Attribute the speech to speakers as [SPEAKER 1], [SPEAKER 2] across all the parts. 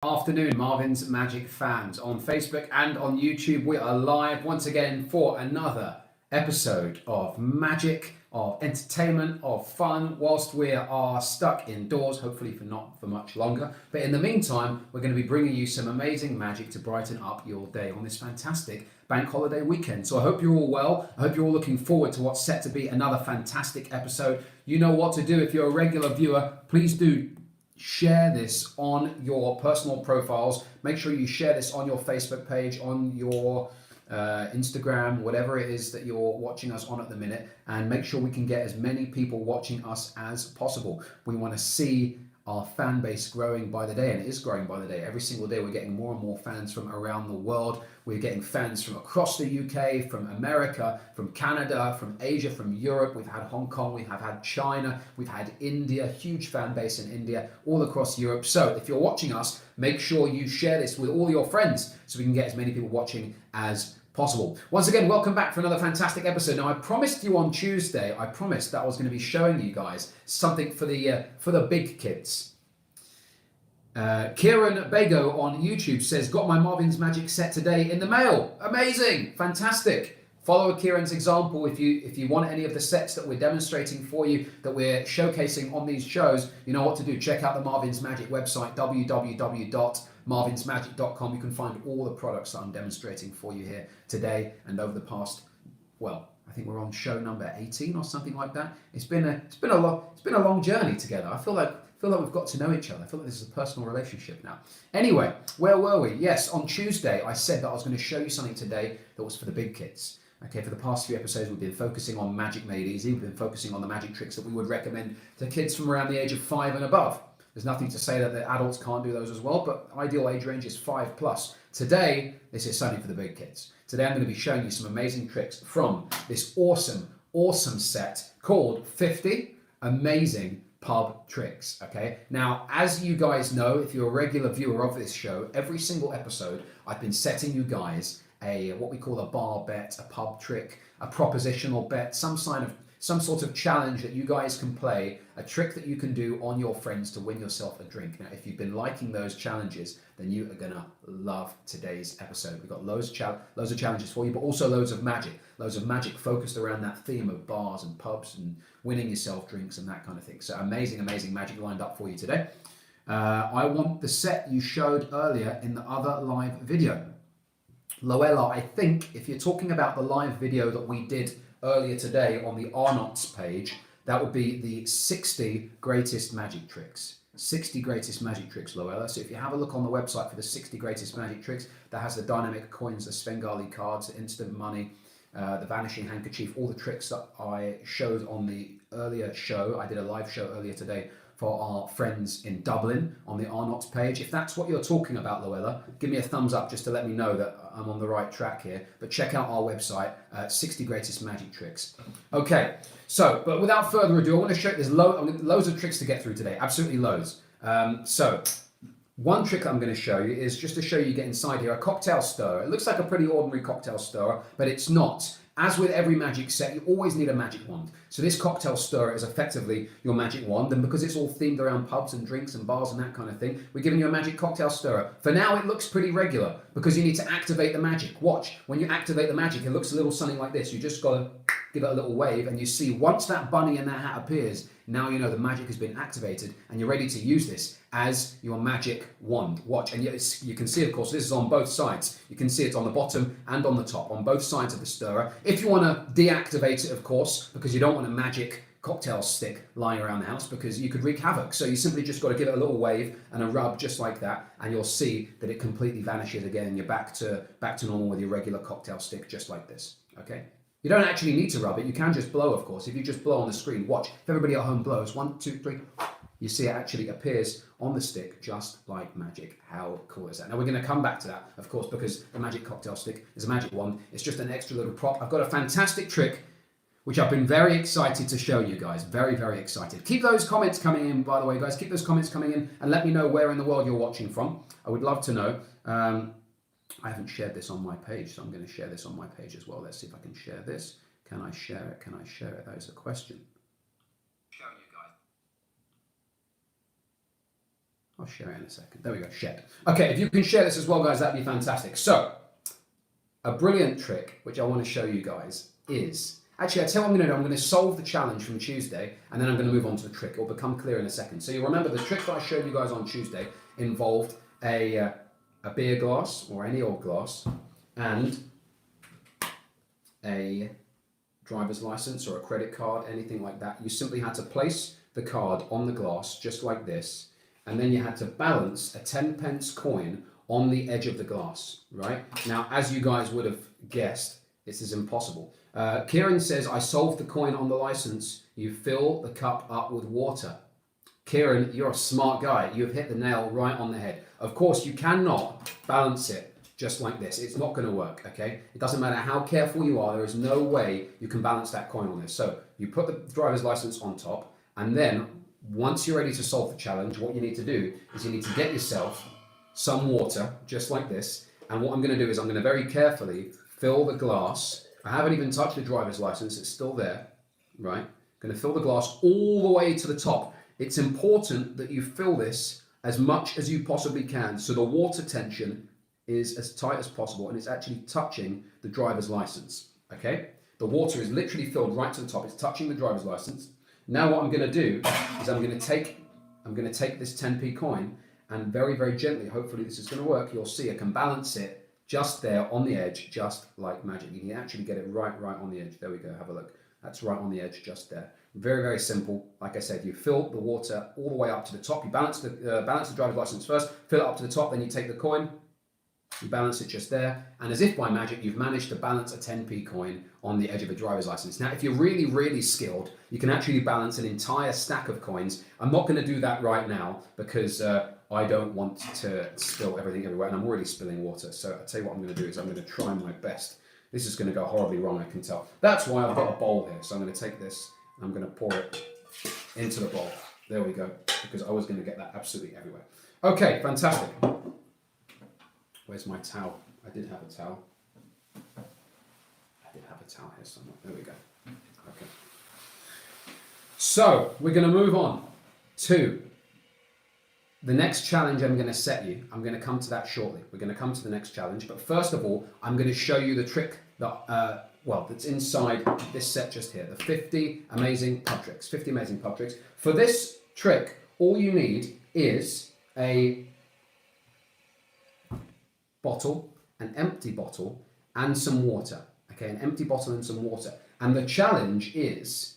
[SPEAKER 1] Afternoon, Marvin's Magic fans on Facebook and on YouTube. We are live once again for another episode of magic, of entertainment, of fun, whilst we are stuck indoors, hopefully not for much longer. But in the meantime, we're going to be bringing you some amazing magic to brighten up your day on this fantastic bank holiday weekend. So I hope you're all well. I hope you're all looking forward to what's set to be another fantastic episode. You know what to do. If you're a regular viewer, please do share this on your personal profiles. Make sure you share this on your Facebook page, on your Instagram, whatever it is that you're watching us on at the minute, and make sure we can get as many people watching us as possible. We want to see our fan base growing by the day, and it is growing by the day. Every single day we're getting more and more fans from around the world. We're getting fans from across the UK, from America, from Canada, from Asia, from Europe. We've had Hong Kong, we have had China, we've had India, huge fan base in India, all across Europe. So if you're watching us, make sure you share this with all your friends so we can get as many people watching as possible. Once again, welcome back for another fantastic episode. Now, I promised you on Tuesday, I promised that I was going to be showing you guys something for the big kids. Kieran Bago on YouTube says, got my Marvin's Magic set today in the mail. Amazing, fantastic. Follow Kieran's example if you want any of the sets that we're demonstrating for you, that we're showcasing on these shows. You know what to do. Check out the Marvin's Magic website, www.marvinsmagic.com. You can find all the products that I'm demonstrating for you here today and over the past, well, I think we're on show number 18 or something like that. It's been a long journey together. I feel like we've got to know each other. I feel like this is a personal relationship now. Anyway, where were we? Yes, on Tuesday I said that I was going to show you something today that was for the big kids. Okay, for the past few episodes we've been focusing on Magic Made Easy. We've been focusing on the magic tricks that we would recommend to kids from around the age of 5 and above. There's nothing to say that the adults can't do those as well, but ideal age range is 5+. Today, this is something for the big kids. Today I'm going to be showing you some amazing tricks from this awesome set called 50 Amazing Pub Tricks. Okay, now as you guys know, if you're a regular viewer of this show, every single episode I've been setting you guys what we call a bar bet, a pub trick, a propositional bet, some sort of challenge that you guys can play, a trick that you can do on your friends to win yourself a drink. Now, if you've been liking those challenges, then you are gonna love today's episode. We've got loads of challenges for you, but also loads of magic focused around that theme of bars and pubs and winning yourself drinks and that kind of thing. So amazing magic lined up for you today. I want the set you showed earlier in the other live video. Loella, I think if you're talking about the live video that we did earlier today on the Arnott's page, that would be the 60 greatest magic tricks. 60 greatest magic tricks, Loella. So if you have a look on the website for the 60 greatest magic tricks, that has the dynamic coins, the Svengali cards, the instant money, the vanishing handkerchief, all the tricks that I showed on the earlier show. I did a live show earlier today for our friends in Dublin on the Arnott's page. If that's what you're talking about, Loella, give me a thumbs up just to let me know that I'm on the right track here. But check out our website, 60 Greatest Magic Tricks. Okay, so, but without further ado, I want to show you, there's loads of tricks to get through today, absolutely loads. So, one trick I'm going to show you is just to show you get inside here, a cocktail stirrer. It looks like a pretty ordinary cocktail stirrer, but it's not. As with every magic set, you always need a magic wand. So this cocktail stirrer is effectively your magic wand, and because it's all themed around pubs and drinks and bars and that kind of thing, we're giving you a magic cocktail stirrer. For now, it looks pretty regular because you need to activate the magic. Watch, when you activate the magic, it looks a little something like this. You just got to give it a little wave, and you see once that bunny in that hat appears, now you know the magic has been activated and you're ready to use this as your magic wand. Watch, and you can see, of course, this is on both sides. You can see it on the bottom and on the top, on both sides of the stirrer. If you want to deactivate it, of course, because you don't want a magic cocktail stick lying around the house because you could wreak havoc. So you simply just got to give it a little wave and a rub just like that, and you'll see that it completely vanishes again. You're back to normal with your regular cocktail stick, just like this, okay? You don't actually need to rub it. You can just blow, of course. If you just blow on the screen, watch. If everybody at home blows, 1, 2, 3, you see it actually appears on the stick just like magic. How cool is that? Now we're going to come back to that, of course, because the magic cocktail stick is a magic wand. It's just an extra little prop. I've got a fantastic trick which I've been very excited to show you guys. Very excited. Keep those comments coming in, by the way, guys. Keep those comments coming in and let me know where in the world you're watching from. I would love to know. I haven't shared this on my page, so I'm going to share this on my page as well. Let's see if I can share this. Can I share it? Can I share it? That is the question. Showing you guys. I'll share it in a second. There we go, shared. Okay, if you can share this as well, guys, that'd be fantastic. So, a brilliant trick, which I want to show you guys, is... Actually, I'll tell you what I'm going to do. I'm going to solve the challenge from Tuesday, and then I'm going to move on to the trick. It will become clear in a second. So you remember the trick that I showed you guys on Tuesday involved a beer glass, or any old glass, and a driver's license or a credit card, anything like that. You simply had to place the card on the glass, just like this, and then you had to balance a 10p coin on the edge of the glass, right? Now, as you guys would have guessed, this is impossible. Kieran says, I solved the coin on the license. You fill the cup up with water. Kieran, you're a smart guy. You've hit the nail right on the head. Of course, you cannot balance it just like this. It's not going to work, okay? It doesn't matter how careful you are. There is no way you can balance that coin on this. So you put the driver's license on top, and then once you're ready to solve the challenge, what you need to do is you need to get yourself some water, just like this. And what I'm going to do is I'm going to very carefully fill the glass. I haven't even touched the driver's license. It's still there, right? I'm going to fill the glass all the way to the top. It's important that you fill this as much as you possibly can so the water tension is as tight as possible and it's actually touching the driver's license, okay? The water is literally filled right to the top. It's touching the driver's license. Now what I'm going to do is I'm going to take this 10p coin and very, very gently, hopefully this is going to work, you'll see I can balance it just there on the edge, just like magic. You can actually get it right on the edge. There we go, have a look. That's right on the edge, just there. Very, very simple. Like I said, you fill the water all the way up to the top. You balance the driver's license first, fill it up to the top, then you take the coin, you balance it just there, and as if by magic, you've managed to balance a 10p coin on the edge of a driver's license. Now, if you're really, really skilled, you can actually balance an entire stack of coins. I'm not going to do that right now because I don't want to spill everything everywhere, and I'm already spilling water. So I'll tell you what I'm going to do is I'm going to try my best. This is going to go horribly wrong, I can tell. That's why I've got a bowl here. So I'm going to take this, and I'm going to pour it into the bowl. There we go, because I was going to get that absolutely everywhere. Okay, fantastic. Where's my towel? I did have a towel. I did have a towel here somewhere. There we go. Okay. So we're going to move on to the next challenge I'm going to set you. I'm going to come to that shortly. We're going to come to the next challenge. But first of all, I'm going to show you the trick that, that's inside this set just here. The 50 amazing pub tricks. 50 amazing pub tricks. For this trick, all you need is a bottle, an empty bottle, and some water. Okay, an empty bottle and some water. And the challenge is,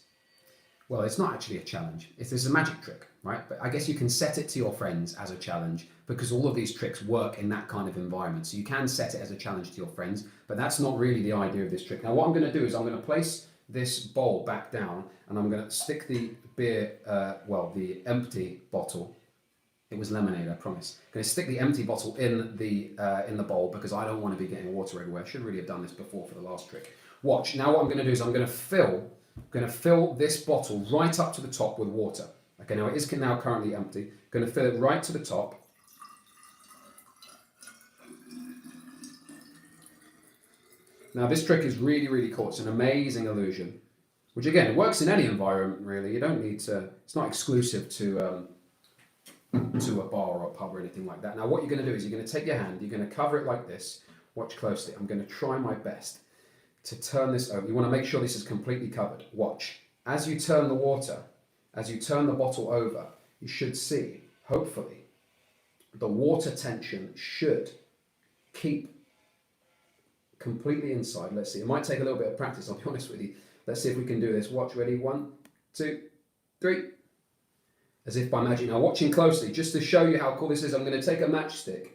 [SPEAKER 1] well, it's not actually a challenge. It's a magic trick, right? But I guess you can set it to your friends as a challenge because all of these tricks work in that kind of environment. So you can set it as a challenge to your friends, but that's not really the idea of this trick. Now, what I'm going to do is I'm going to place this bowl back down and I'm going to stick the beer, the empty bottle. It was lemonade, I promise. I'm going to stick the empty bottle in the bowl because I don't want to be getting water everywhere. I should really have done this before for the last trick. Watch. Now what I'm going to do is I'm going to fill this bottle right up to the top with water. Okay, now it is now currently empty. I'm going to fill it right to the top. Now this trick is really, really cool. It's an amazing illusion, which again, it works in any environment really. You don't need to, it's not exclusive to a bar or a pub or anything like that. Now what you're going to do is you're going to take your hand, you're going to cover it like this. Watch closely. I'm going to try my best to turn this over. You want to make sure this is completely covered. Watch. As you turn the water, as you turn the bottle over, you should see, hopefully, the water tension should keep completely inside. Let's see. It might take a little bit of practice, I'll be honest with you. Let's see if we can do this. Watch. Ready? 1, 2, 3. As if by magic. Now watching closely, just to show you how cool this is, I'm going to take a matchstick.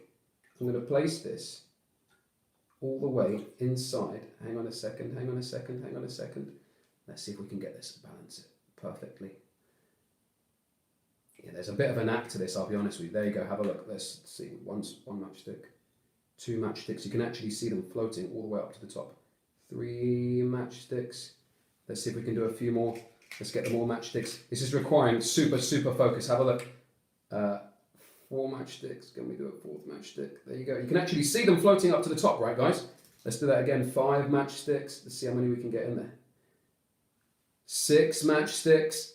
[SPEAKER 1] I'm going to place this all the way inside. Hang on a second, hang on a second, hang on a second. Let's see if we can get this to balance it perfectly. Yeah, there's a bit of a knack to this, I'll be honest with you. There you go, have a look. Let's see, one matchstick, 2 matchsticks. You can actually see them floating all the way up to the top. 3 matchsticks. Let's see if we can do a few more. Let's get them all matchsticks. This is requiring super, super focus. Have a look. 4 matchsticks. Can we do a 4th matchstick? There you go. You can actually see them floating up to the top, right, guys? Let's do that again. 5 matchsticks. Let's see how many we can get in there. 6 matchsticks.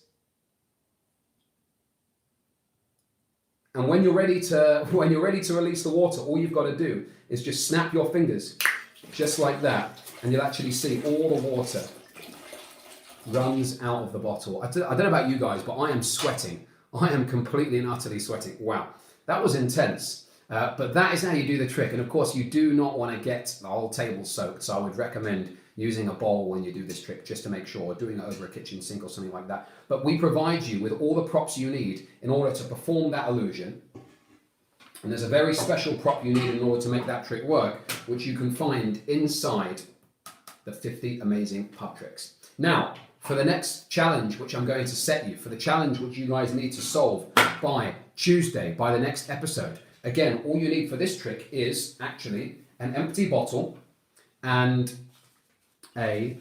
[SPEAKER 1] And when you're ready to release the water, all you've got to do is just snap your fingers, just like that, and you'll actually see all the water runs out of the bottle. I don't know about you guys, but I am sweating. I am completely and utterly sweating. Wow, that was intense. But that is how you do the trick. And of course, you do not want to get the whole table soaked. So I would recommend using a bowl when you do this trick, just to make sure, or doing it over a kitchen sink or something like that. But we provide you with all the props you need in order to perform that illusion. And there's a very special prop you need in order to make that trick work, which you can find inside the 50 Amazing Pub Tricks. Now, for the next challenge, which I'm going to set you, for the challenge which you guys need to solve by Tuesday, by the next episode, again, all you need for this trick is actually an empty bottle and a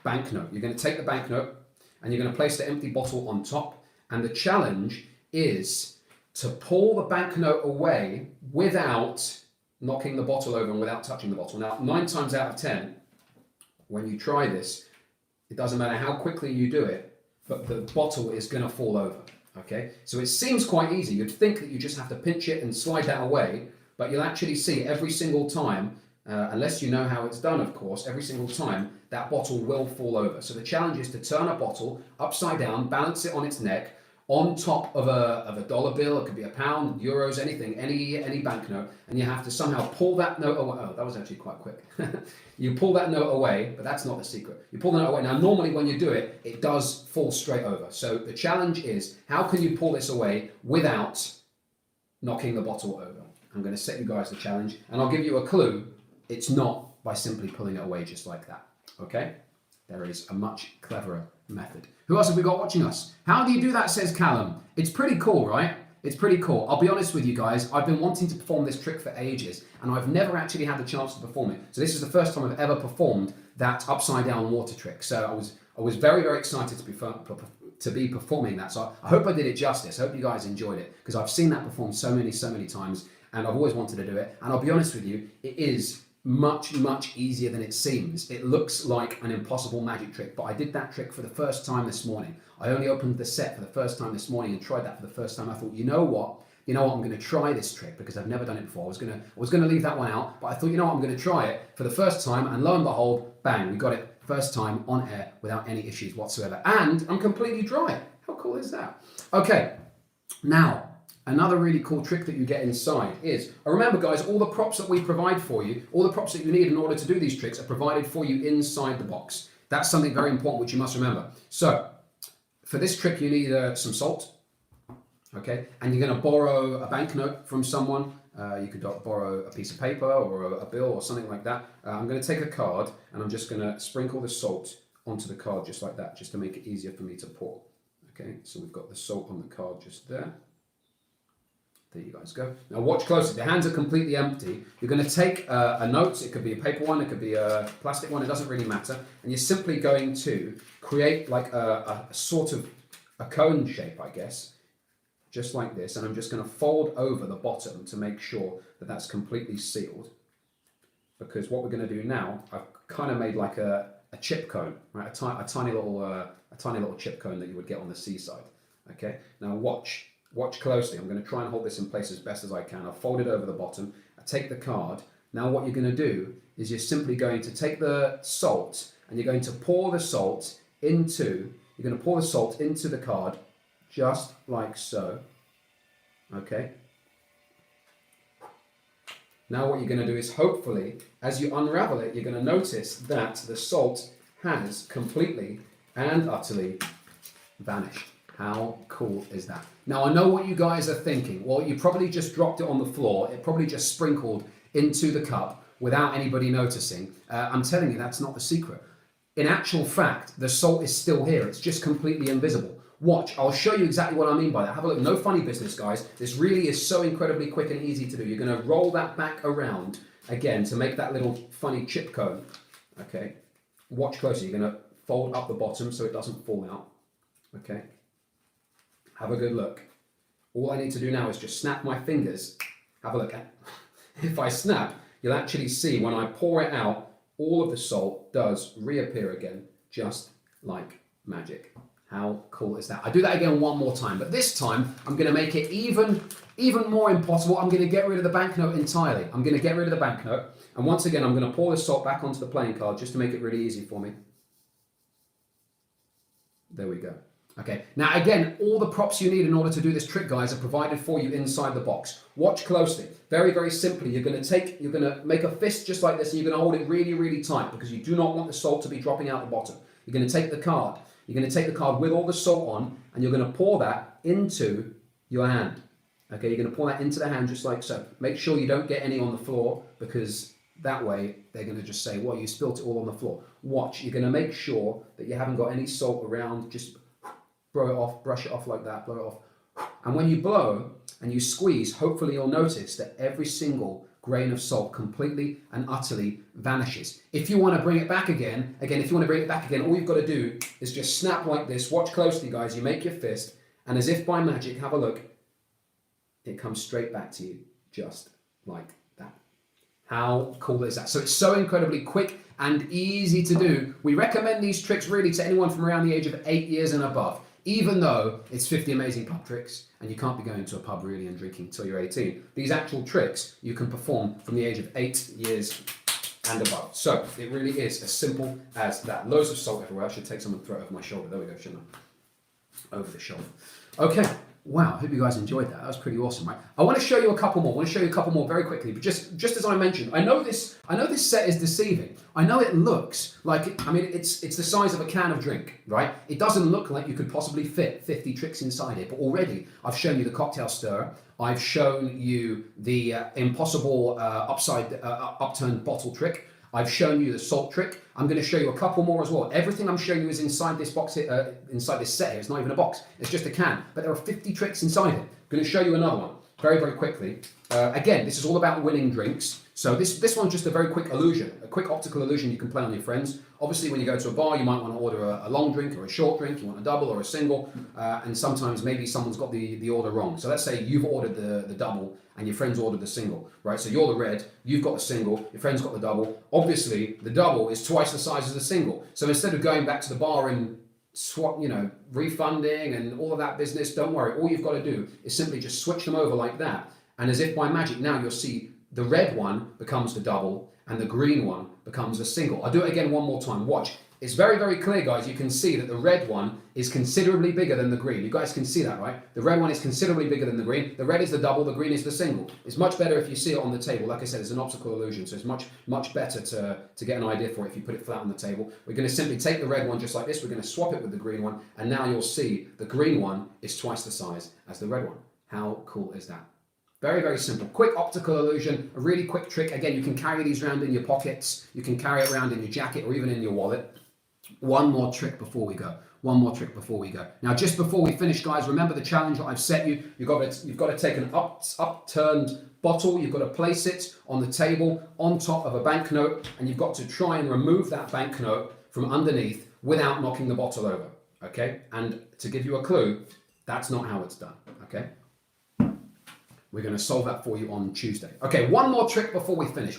[SPEAKER 1] banknote. You're going to take the banknote and you're going to place the empty bottle on top. And the challenge is to pull the banknote away without knocking the bottle over and without touching the bottle. Now, 9 times out of 10, when you try this, it doesn't matter how quickly you do it, but the bottle is going to fall over. Okay, so it seems quite easy. You'd think that you just have to pinch it and slide that away, but you'll actually see every single time, unless you know how it's done, of course, every single time that bottle will fall over. So the challenge is to turn a bottle upside down, balance it on its neck, on top of a dollar bill. It could be a pound, euros, anything, any banknote, and you have to somehow pull that note away. Oh, that was actually quite quick. You pull that note away, but that's not the secret. You pull the note away. Now, normally when you do it, it does fall straight over. So the challenge is, how can you pull this away without knocking the bottle over? I'm going to set you guys the challenge, and I'll give you a clue. It's not by simply pulling it away just like that. Okay? There is a much cleverer method. Who else have we got watching us? How do you do that, says Callum. It's pretty cool, right? It's pretty cool. I'll be honest with you guys, I've been wanting to perform this trick for ages, and I've never actually had the chance to perform it. So this is the first time I've ever performed that upside down water trick. So I was very, very excited to be performing that. So I hope I did it justice. I hope you guys enjoyed it, because I've seen that performed so many times, and I've always wanted to do it. And I'll be honest with you, it is much easier than it seems. It looks like an impossible magic trick, but I did that trick for the first time this morning. I only opened the set for the first time this morning and tried that for the first time. I thought, you know what, I'm going to try this trick because I've never done it before. I was going to leave that one out, but I thought, I'm going to try it for the first time, and lo and behold, bang, we got it first time on air without any issues whatsoever. And I'm completely dry. How cool is that? Okay, now, another really cool trick that you get inside is, remember guys, all the props that we provide for you, all the props that you need in order to do these tricks are provided for you inside the box. That's something very important which you must remember. So, for this trick you need some salt, okay? And you're going to borrow a banknote from someone. You could borrow a piece of paper or a bill or something like that. I'm going to take a card and I'm just going to sprinkle the salt onto the card just like that, just to make it easier for me to pour. Okay, so we've got the salt on the card just there. There you guys go. Now watch closely. The hands are completely empty. You're going to take a note. It could be a paper one. It could be a plastic one. It doesn't really matter. And you're simply going to create like a sort of a cone shape, I guess, just like this. And I'm just going to fold over the bottom to make sure that that's completely sealed. Because what we're going to do now, I've kind of made like a chip cone, right? A tiny little chip cone that you would get on the seaside. Okay. Now watch. Watch closely. I'm going to try and hold this in place as best as I can. I'll fold it over the bottom. I take the card. Now what you're going to do is you're simply going to take the salt and you're going to pour the salt into the card just like so. Okay. Now what you're going to do is, hopefully, as you unravel it, you're going to notice that the salt has completely and utterly vanished. How cool is that? Now, I know what you guys are thinking. Well, you probably just dropped it on the floor. It probably just sprinkled into the cup without anybody noticing. I'm telling you, that's not the secret. In actual fact, the salt is still here. It's just completely invisible. Watch, I'll show you exactly what I mean by that. Have a look. No funny business, guys. This really is so incredibly quick and easy to do. You're going to roll that back around again to make that little funny chip cone. Okay. Watch closely. You're going to fold up the bottom so it doesn't fall out. Okay. Have a good look. All I need to do now is just snap my fingers. Have a look. If I snap, you'll actually see when I pour it out, all of the salt does reappear again, just like magic. How cool is that? I do that again one more time, but this time I'm going to make it even more impossible. I'm going to get rid of the banknote entirely. I'm going to get rid of the banknote. And once again, I'm going to pour the salt back onto the playing card just to make it really easy for me. There we go. Okay, now again, all the props you need in order to do this trick, guys, are provided for you inside the box. Watch closely. Very, very simply, you're going to make a fist just like this, and you're going to hold it really, really tight because you do not want the salt to be dropping out the bottom. You're going to take the card. You're going to take the card with all the salt on, and you're going to pour that into your hand. Okay, you're going to pour that into the hand just like so. Make sure you don't get any on the floor because that way they're going to just say, well, you spilt it all on the floor. Watch, you're going to make sure that you haven't got any salt around. Just blow it off, brush it off like that, blow it off. And when you blow and you squeeze, hopefully you'll notice that every single grain of salt completely and utterly vanishes. If you want to bring it back again, all you've got to do is just snap like this. Watch closely, guys. You make your fist, and as if by magic, have a look. It comes straight back to you, just like that. How cool is that? So it's so incredibly quick and easy to do. We recommend these tricks really to anyone from around the age of 8 years and above, even though it's 50 amazing pub tricks and you can't be going to a pub really and drinking until you're 18. These actual tricks you can perform from the age of 8 years and above. So it really is as simple as that. Loads of salt everywhere. I should take some and throw it over my shoulder. There we go, shouldn't I? Over the shoulder. Okay. Wow, I hope you guys enjoyed that. That was pretty awesome, right? I want to show you a couple more. Very quickly. But just as I mentioned, I know this set is deceiving. I know it looks like, I mean, it's the size of a can of drink, right? It doesn't look like you could possibly fit 50 tricks inside it. But already, I've shown you the cocktail stirrer. I've shown you the impossible upturned bottle trick. I've shown you the salt trick. I'm going to show you a couple more as well. Everything I'm showing you is inside this box here, inside this set here. It's not even a box. It's just a can. But there are 50 tricks inside it. I'm going to show you another one very, very quickly. Again, this is all about winning drinks. So this one's just a very quick illusion, a quick optical illusion you can play on your friends. Obviously, when you go to a bar, you might want to order a long drink or a short drink. You want a double or a single. And sometimes maybe someone's got the order wrong. So let's say you've ordered the double and your friend's ordered the single, right? So you're the red, you've got the single, your friend's got the double. Obviously, the double is twice the size as the single. So instead of going back to the bar and refunding and all of that business, don't worry. All you've got to do is simply just switch them over like that. And as if by magic, now you'll see the red one becomes the double and the green one becomes a single. I'll do it again one more time. Watch. It's very, very clear, guys. You can see that the red one is considerably bigger than the green. You guys can see that, right? The red one is considerably bigger than the green. The red is the double, the green is the single. It's much better if you see it on the table. Like I said, it's an optical illusion, so it's much better to get an idea for it if you put it flat on the table. We're going to simply take the red one just like this. We're going to swap it with the green one, and now you'll see the green one is twice the size as the red one. How cool is that? Very, very simple. Quick optical illusion, a really quick trick. Again, you can carry these around in your pockets. You can carry it around in your jacket or even in your wallet. One more trick before we go. Now, just before we finish, guys, remember the challenge that I've set you. You've got to take an upturned bottle. You've got to place it on the table on top of a banknote, and you've got to try and remove that banknote from underneath without knocking the bottle over. Okay? And to give you a clue, that's not how it's done. Okay? We're going to solve that for you on Tuesday. Okay, one more trick before we finish.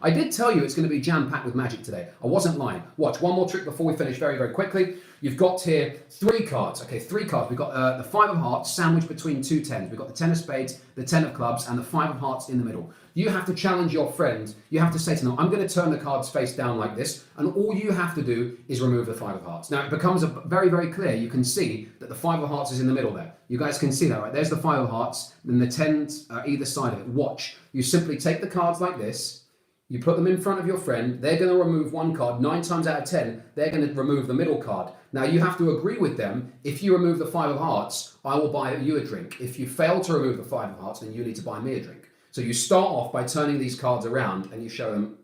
[SPEAKER 1] I did tell you it's going to be jam-packed with magic today. I wasn't lying. Watch, one more trick before we finish very, very quickly. You've got here 3 cards. Okay, 3 cards. We've got the 5 of hearts sandwiched between 2 tens. We've got the 10 of spades, the 10 of clubs, and the 5 of hearts in the middle. You have to challenge your friend. You have to say to them, I'm going to turn the cards face down like this, and all you have to do is remove the 5 of hearts. Now, it becomes very, very clear. You can see that the 5 of hearts is in the middle there. You guys can see that, right? There's the 5 of hearts, then the 10s are either side of it. Watch. You simply take the cards like this. You put them in front of your friend. They're going to remove 1 card. 9 times out of 10, they're going to remove the middle card. Now, you have to agree with them. If you remove the 5 of hearts, I will buy you a drink. If you fail to remove the 5 of hearts, then you need to buy me a drink. So you start off by turning these cards around and you show them,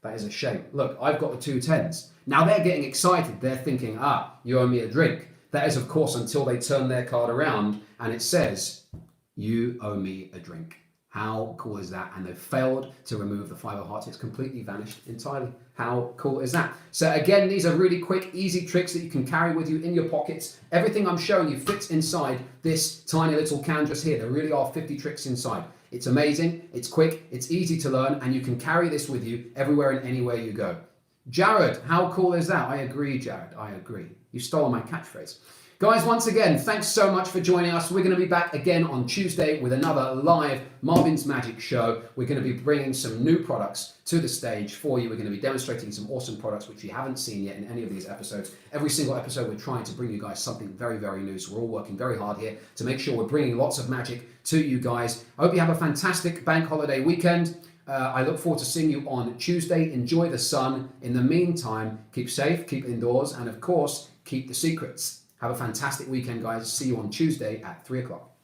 [SPEAKER 1] that is a shame. Look, I've got the 2 tens. Now they're getting excited. They're thinking, you owe me a drink. That is, of course, until they turn their card around and it says, you owe me a drink. How cool is that? And they've failed to remove the 5 of hearts. It's completely vanished entirely. How cool is that? So again, these are really quick, easy tricks that you can carry with you in your pockets. Everything I'm showing you fits inside this tiny little can just here. There really are 50 tricks inside. It's amazing, it's quick, it's easy to learn, and you can carry this with you everywhere and anywhere you go. Jared, how cool is that? I agree, Jared, I agree. You've stolen my catchphrase. Guys, once again, thanks so much for joining us. We're going to be back again on Tuesday with another live Marvin's Magic show. We're going to be bringing some new products to the stage for you. We're going to be demonstrating some awesome products which you haven't seen yet in any of these episodes. Every single episode, we're trying to bring you guys something very, very new. So we're all working very hard here to make sure we're bringing lots of magic to you guys. I hope you have a fantastic bank holiday weekend. I look forward to seeing you on Tuesday. Enjoy the sun. In the meantime, keep safe, keep indoors, and of course, keep the secrets. Have a fantastic weekend, guys. See you on Tuesday at 3 o'clock.